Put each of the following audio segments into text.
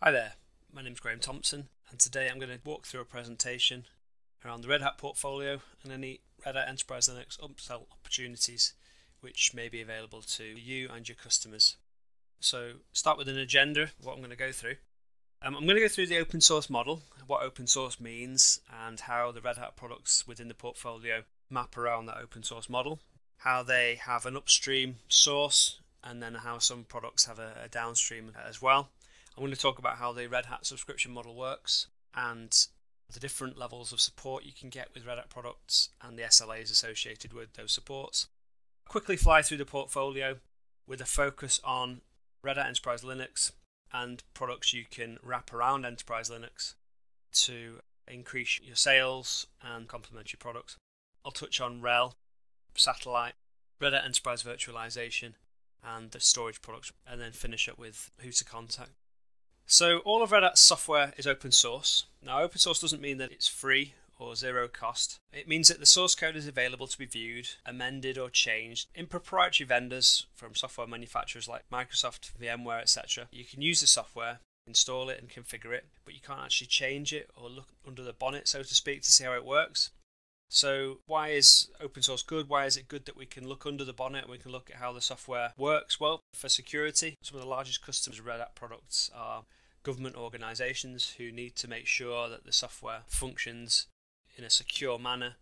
Hi there, my name is Graham Thompson, and today I'm going to walk through a presentation around the Red Hat portfolio and any Red Hat Enterprise Linux upsell opportunities which may be available to you and your customers. So start with an agenda of what I'm going to go through. I'm going to go through the open source model, what open source means, and how the Red Hat products within the portfolio map around that open source model, how they have an upstream source, and then how some products have a downstream as well. I'm going to talk about how the Red Hat subscription model works and the different levels of support you can get with Red Hat products and the SLAs associated with those supports. I'll quickly fly through the portfolio with a focus on Red Hat Enterprise Linux and products you can wrap around Enterprise Linux to increase your sales and complementary products. I'll touch on RHEL, Satellite, Red Hat Enterprise Virtualization and the storage products, and then finish up with who to contact. So all of Red Hat's software is open source. Now open source doesn't mean that it's free or zero cost. It means that the source code is available to be viewed, amended or changed in proprietary vendors from software manufacturers like Microsoft, VMware, etc. You can use the software, install it and configure it, but you can't actually change it or look under the bonnet, so to speak, to see how it works. So why is open source good? Why is it good that we can look under the bonnet and we can look at how the software works? Well, for security, some of the largest customers of Red Hat products are government organizations who need to make sure that the software functions in a secure manner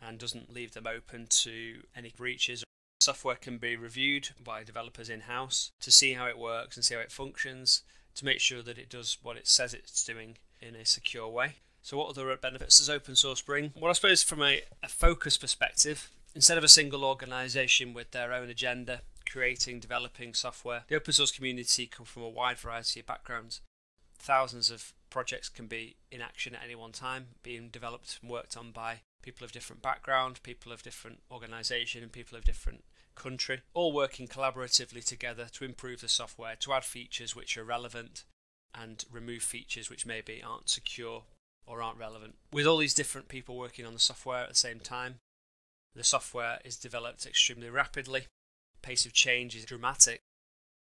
and doesn't leave them open to any breaches. Software can be reviewed by developers in-house to see how it works and see how it functions, to make sure that it does what it says it's doing in a secure way. So what other benefits does open source bring? Well, I suppose from a focus perspective, instead of a single organization with their own agenda, creating, developing software, the open source community come from a wide variety of backgrounds. Thousands of projects can be in action at any one time, being developed and worked on by people of different background, people of different organisation and people of different country, all working collaboratively together to improve the software, to add features which are relevant and remove features which maybe aren't secure or aren't relevant. With all these different people working on the software at the same time, the software is developed extremely rapidly, pace of change is dramatic,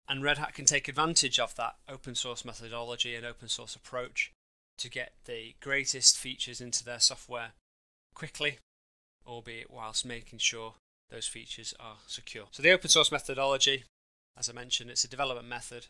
and Red Hat can take advantage of that open source methodology and open source approach to get the greatest features into their software quickly, albeit whilst making sure those features are secure. So the open source methodology, as I mentioned, it's a development method.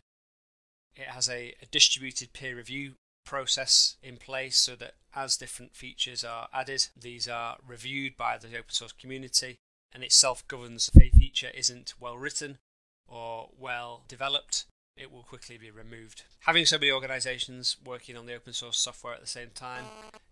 It has a distributed peer review process in place so that as different features are added, these are reviewed by the open source community and it self-governs. If a feature isn't well written or well developed, it will quickly be removed. Having so many organizations working on the open source software at the same time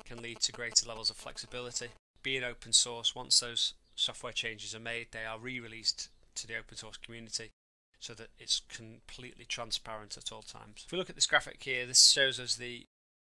can lead to greater levels of flexibility. Being open source, once those software changes are made, they are re-released to the open source community so that it's completely transparent at all times. If we look at this graphic here, this shows us the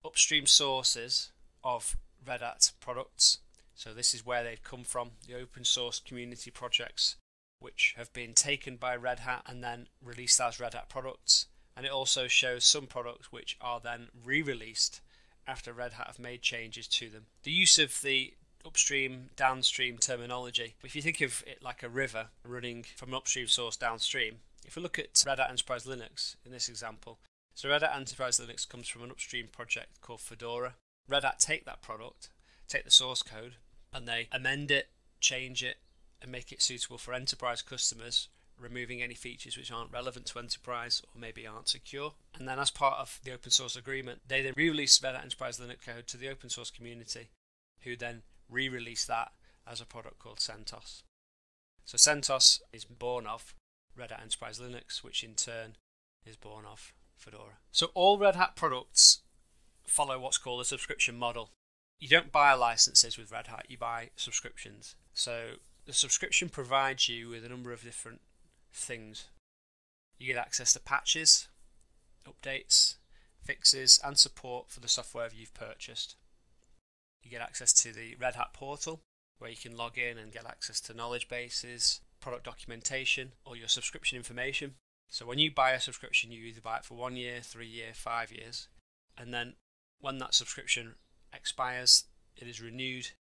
upstream sources of Red Hat products. So this is where they've come from, the open source community projects which have been taken by Red Hat and then released as Red Hat products. And it also shows some products which are then re-released after Red Hat have made changes to them. The use of the upstream, downstream terminology, if you think of it like a river running from an upstream source downstream, if we look at Red Hat Enterprise Linux in this example, so Red Hat Enterprise Linux comes from an upstream project called Fedora. Red Hat take that product, take the source code, and they amend it, change it, and make it suitable for enterprise customers, removing any features which aren't relevant to enterprise or maybe aren't secure. And then as part of the open source agreement, they then re-release Red Hat Enterprise Linux code to the open source community, who then re-release that as a product called CentOS. So CentOS is born of Red Hat Enterprise Linux, which in turn is born of Fedora. So all Red Hat products follow what's called a subscription model. You don't buy licenses with Red Hat, you buy subscriptions. So the subscription provides you with a number of different things. You get access to patches, updates, fixes and support for the software you've purchased. You get access to the Red Hat portal where you can log in and get access to knowledge bases, product documentation, or your subscription information. So when you buy a subscription, you either buy it for 1 year, 3 years, 5 years, and then when that subscription expires, it is renewed,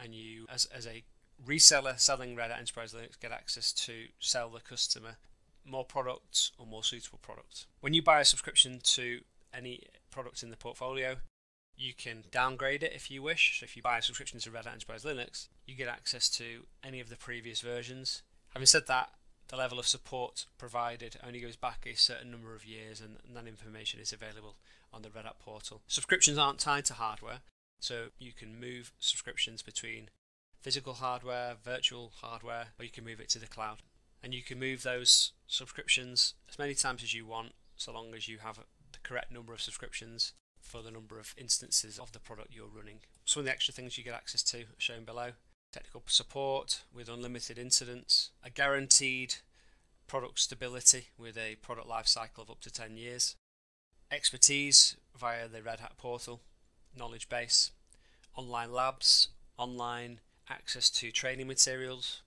and you, as a reseller selling Red Hat Enterprise Linux, get access to sell the customer more products or more suitable products. When you buy a subscription to any product in the portfolio. You can downgrade it if you wish. So if you buy a subscription to Red Hat Enterprise Linux, you get access to any of the previous versions. Having said that, the level of support provided only goes back a certain number of years, and that information is available on the Red Hat portal. Subscriptions aren't tied to hardware, so you can move subscriptions between physical hardware, virtual hardware, or you can move it to the cloud. And you can move those subscriptions as many times as you want, so long as you have the correct number of subscriptions for the number of instances of the product you're running. Some of the extra things you get access to are shown below. Technical support with unlimited incidents, a guaranteed product stability with a product life cycle of up to 10 years, expertise via the Red Hat portal, knowledge base, online labs, online access to training materials.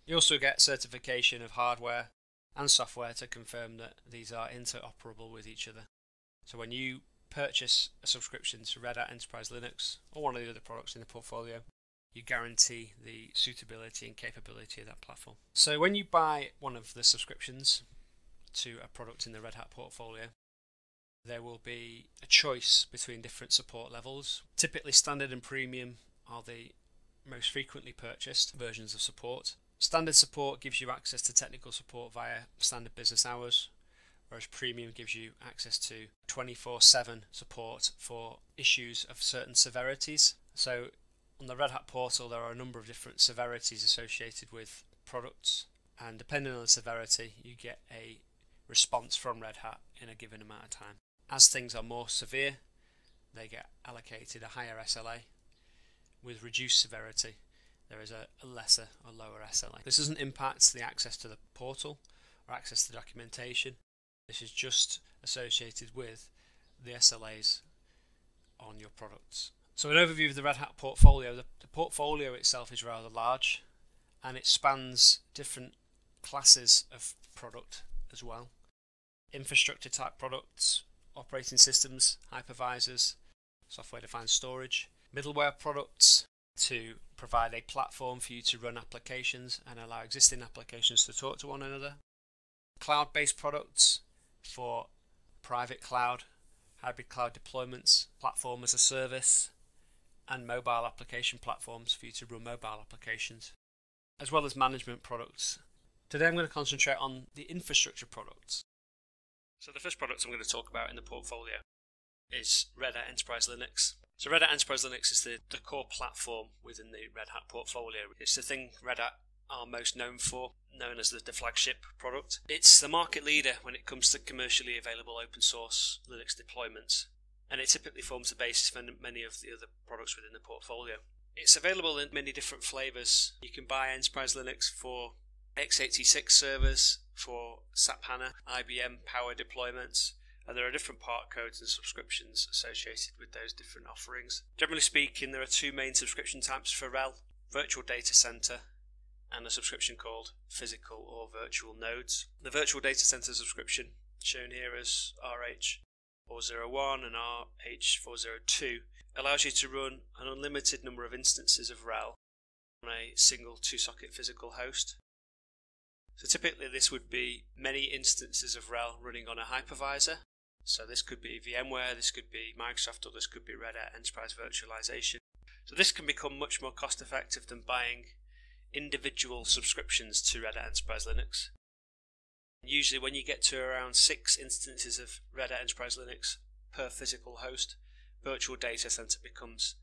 You also get certification of hardware and software to confirm that these are interoperable with each other. So when you purchase a subscription to Red Hat Enterprise Linux or one of the other products in the portfolio, you guarantee the suitability and capability of that platform. So when you buy one of the subscriptions to a product in the Red Hat portfolio, there will be a choice between different support levels. Typically standard and premium are the most frequently purchased versions of support. Standard support gives you access to technical support via standard business hours, whereas premium gives you access to 24/7 support for issues of certain severities. So on the Red Hat portal there are a number of different severities associated with products, and depending on the severity you get a response from Red Hat in a given amount of time. As things are more severe, they get allocated a higher SLA. With reduced severity, there is a lesser or lower SLA. This doesn't impact the access to the portal or access to documentation. This is just associated with the SLAs on your products. So an overview of the Red Hat portfolio. The portfolio itself is rather large, and it spans different classes of product as well. Infrastructure type products, operating systems, hypervisors, software defined storage, middleware products to provide a platform for you to run applications and allow existing applications to talk to one another, cloud-based products for private cloud, hybrid cloud deployments, platform as a service, and mobile application platforms for you to run mobile applications, as well as management products. Today I'm going to concentrate on the infrastructure products. So the first product I'm going to talk about in the portfolio is Red Hat Enterprise Linux. So Red Hat Enterprise Linux is the core platform within the Red Hat portfolio. It's the thing Red Hat are most known for, known as the flagship product. It's the market leader when it comes to commercially available open source Linux deployments, and it typically forms the basis for many of the other products within the portfolio. It's available in many different flavors. You can buy Enterprise Linux for x86 servers, for SAP HANA, IBM Power deployments, and there are different part codes and subscriptions associated with those different offerings. Generally speaking, there are two main subscription types for RHEL: Virtual Data Center and a subscription called Physical or Virtual Nodes. The Virtual Data Center subscription, shown here as RH401 and RH402, allows you to run an unlimited number of instances of RHEL on a single 2-socket physical host. So typically this would be many instances of RHEL running on a hypervisor. So this could be VMware, this could be Microsoft, or this could be Red Hat Enterprise Virtualization. So this can become much more cost effective than buying individual subscriptions to Red Hat Enterprise Linux. Usually when you get to around 6 instances of Red Hat Enterprise Linux per physical host, Virtual Data Center becomes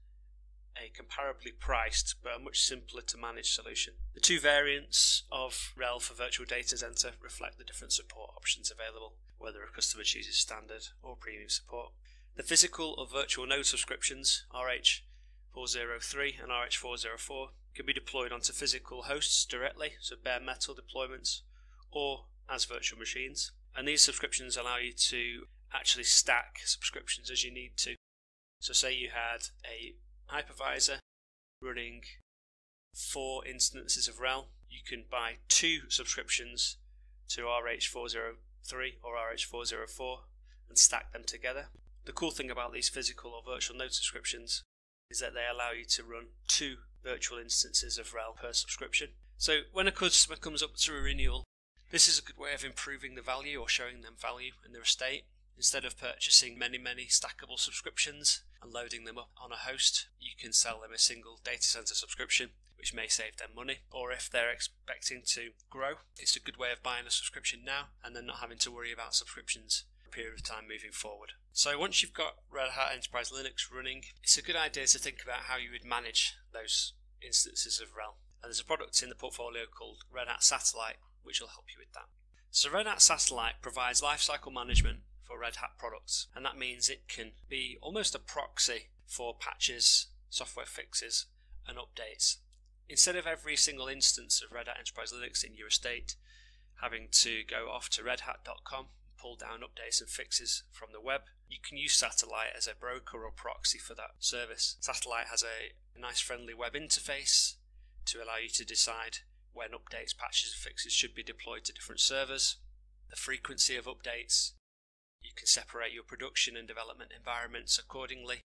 a comparably priced but a much simpler to manage solution. The two variants of RHEL for Virtual Data Center reflect the different support options available, whether a customer chooses standard or premium support. The physical or virtual node subscriptions, RH403 and RH404, can be deployed onto physical hosts directly, so bare metal deployments, or as virtual machines. And these subscriptions allow you to actually stack subscriptions as you need to. So say you had a hypervisor running 4 instances of RHEL, you can buy 2 subscriptions to RH403 or RH404 and stack them together. The cool thing about these physical or virtual node subscriptions is that they allow you to run 2 virtual instances of RHEL per subscription. So when a customer comes up to a renewal, this is a good way of improving the value or showing them value in their estate. Instead of purchasing many stackable subscriptions and loading them up on a host, you can sell them a single data center subscription, which may save them money. Or if they're expecting to grow, it's a good way of buying a subscription now and then not having to worry about subscriptions for a period of time moving forward. So once you've got Red Hat Enterprise Linux running, it's a good idea to think about how you would manage those instances of RHEL. And there's a product in the portfolio called Red Hat Satellite, which will help you with that. So Red Hat Satellite provides lifecycle management for Red Hat products, and that means it can be almost a proxy for patches, software fixes, and updates. Instead of every single instance of Red Hat Enterprise Linux in your estate having to go off to redhat.com and pull down updates and fixes from the web, you can use Satellite as a broker or proxy for that service. Satellite has a nice friendly web interface to allow you to decide when updates, patches, and fixes should be deployed to different servers, the frequency of updates. You can separate your production and development environments accordingly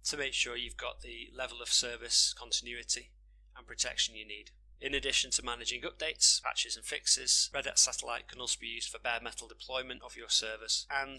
to make sure you've got the level of service continuity and protection you need. In addition to managing updates, patches and fixes, Red Hat Satellite can also be used for bare metal deployment of your servers and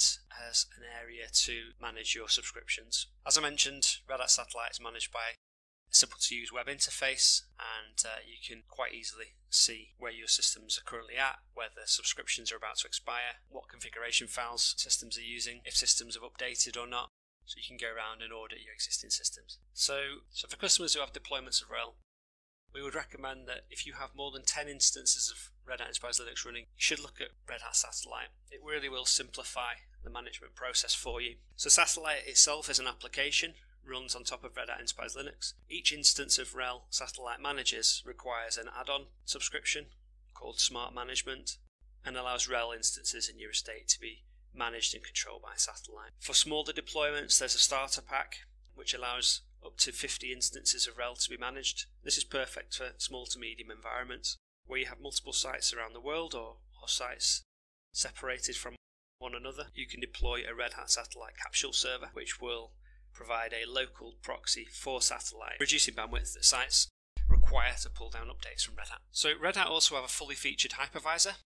as an area to manage your subscriptions. As I mentioned, Red Hat Satellite is managed by a simple to use web interface, and you can quite easily see where your systems are currently at, whether subscriptions are about to expire, what configuration files systems are using, if systems have updated or not, so you can go around and audit your existing systems. So for customers who have deployments of RHEL, we would recommend that if you have more than 10 instances of Red Hat Enterprise Linux running, you should look at Red Hat Satellite. It really will simplify the management process for you. So Satellite itself is an application, runs on top of Red Hat Enterprise Linux. Each instance of RHEL Satellite manages requires an add-on subscription called Smart Management and allows RHEL instances in your estate to be managed and controlled by Satellite. For smaller deployments, there's a starter pack which allows up to 50 instances of RHEL to be managed. This is perfect for small to medium environments where you have multiple sites around the world or sites separated from one another. You can deploy a Red Hat Satellite capsule server which will provide a local proxy for Satellite, reducing bandwidth that sites require to pull down updates from Red Hat. So Red Hat also have a fully featured hypervisor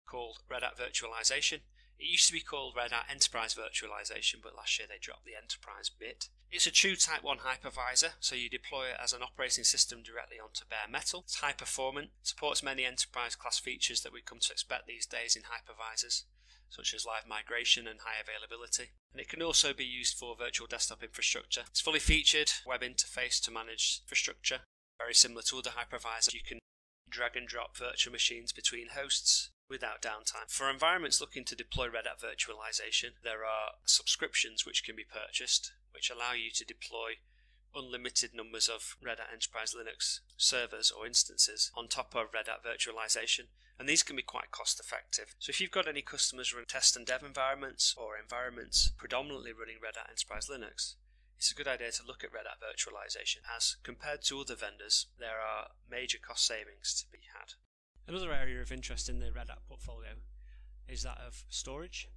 called Red Hat Virtualization. It used to be called Red Hat Enterprise Virtualization, but last year they dropped the Enterprise bit. It's a true Type 1 hypervisor, so you deploy it as an operating system directly onto bare metal. It's high performant, supports many enterprise class features that we come to expect these days in hypervisors, such as live migration and high availability. And it can also be used for virtual desktop infrastructure. It's fully featured web interface to manage infrastructure, very similar to other hypervisors. You can drag and drop virtual machines between hosts without downtime. For environments looking to deploy Red Hat Virtualization, there are subscriptions which can be purchased, which allow you to deploy unlimited numbers of Red Hat Enterprise Linux servers or instances on top of Red Hat Virtualization, and these can be quite cost effective. So if you've got any customers running test and dev environments or environments predominantly running Red Hat Enterprise Linux, it's a good idea to look at Red Hat Virtualization, as compared to other vendors there are major cost savings to be had. Another area of interest in the Red Hat portfolio is that of storage.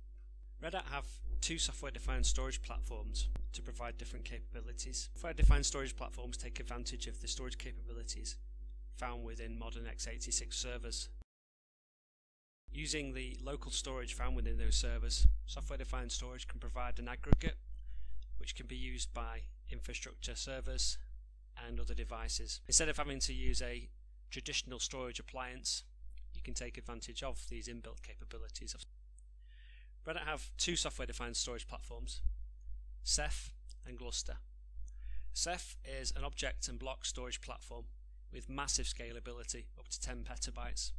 Red Hat have two software-defined storage platforms to provide different capabilities. Software-defined storage platforms take advantage of the storage capabilities found within modern x86 servers. Using the local storage found within those servers, software-defined storage can provide an aggregate which can be used by infrastructure servers and other devices. Instead of having to use a traditional storage appliance, you can take advantage of these inbuilt capabilities. Red Hat have two software-defined storage platforms, Ceph and Gluster. Ceph is an object and block storage platform with massive scalability, up to 10 petabytes.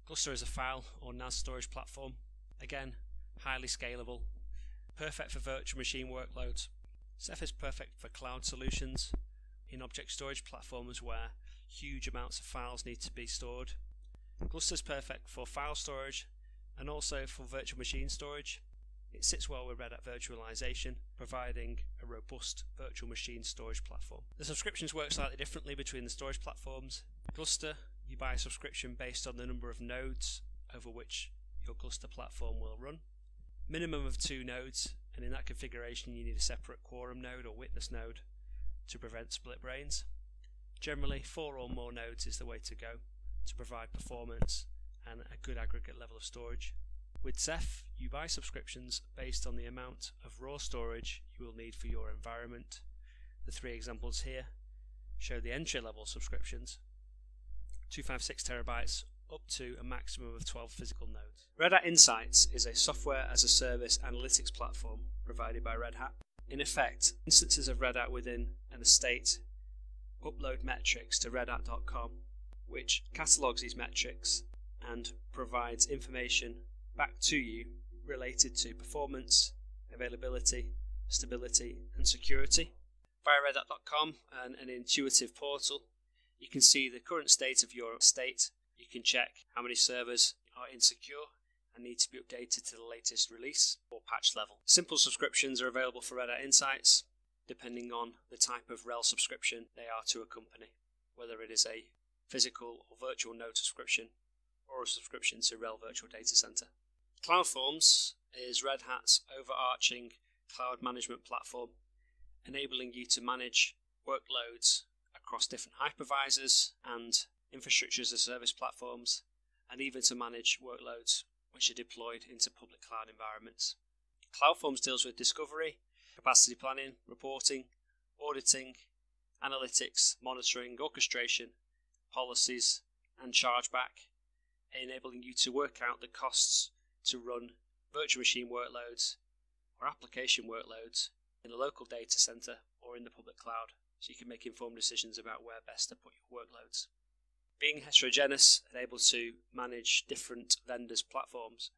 Gluster is a file or NAS storage platform, again highly scalable, perfect for virtual machine workloads. Ceph is perfect for cloud solutions in object storage platforms where huge amounts of files need to be stored. Gluster is perfect for file storage and also for virtual machine storage. It sits well with Red Hat Virtualization, providing a robust virtual machine storage platform. The subscriptions work slightly differently between the storage platforms. Gluster, you buy a subscription based on the number of nodes over which your Gluster platform will run. Minimum of 2 nodes, and in that configuration you need a separate quorum node or witness node to prevent split brains. Generally 4 or more nodes is the way to go to provide performance and a good aggregate level of storage. With Ceph, you buy subscriptions based on the amount of raw storage you will need for your environment. The 3 examples here show the entry-level subscriptions, 256 terabytes up to a maximum of 12 physical nodes. Red Hat Insights is a software-as-a-service analytics platform provided by Red Hat. In effect, instances of Red Hat within an estate upload metrics to redhat.com, which catalogues these metrics and provides information back to you related to performance, availability, stability and security. Via redhat.com and an intuitive portal, you can see the current state of your estate. You can check how many servers are insecure and need to be updated to the latest release or patch level. Simple subscriptions are available for Red Hat Insights depending on the type of RHEL subscription they are to a company, whether it is a physical or virtual node subscription or a subscription to RHEL Virtual Data Center. CloudForms is Red Hat's overarching cloud management platform, enabling you to manage workloads across different hypervisors and infrastructure as a service platforms, and even to manage workloads which are deployed into public cloud environments. CloudForms deals with discovery, capacity planning, reporting, auditing, analytics, monitoring, orchestration, policies, and chargeback, enabling you to work out the costs to run virtual machine workloads or application workloads in a local data center or in the public cloud, so you can make informed decisions about where best to put your workloads. Being heterogeneous and able to manage different vendors' platforms,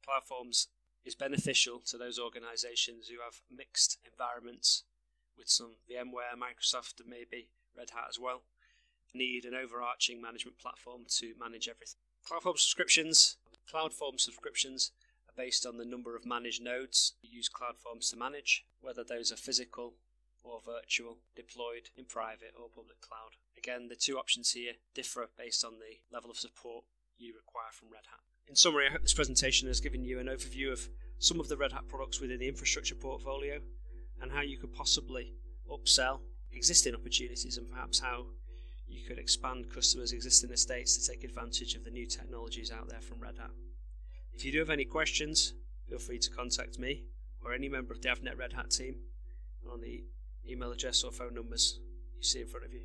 CloudForms is beneficial to those organizations who have mixed environments with some VMware, Microsoft, and maybe Red Hat as well, need an overarching management platform to manage everything. CloudForms subscriptions are based on the number of managed nodes you use CloudForms to manage, whether those are physical or virtual, deployed in private or public cloud. Again, the 2 options here differ based on the level of support you require from Red Hat. In summary, I hope this presentation has given you an overview of some of the Red Hat products within the infrastructure portfolio and how you could possibly upsell existing opportunities and perhaps how you could expand customers' existing estates to take advantage of the new technologies out there from Red Hat. If you do have any questions, feel free to contact me or any member of the AvNet Red Hat team on the email address or phone numbers you see in front of you.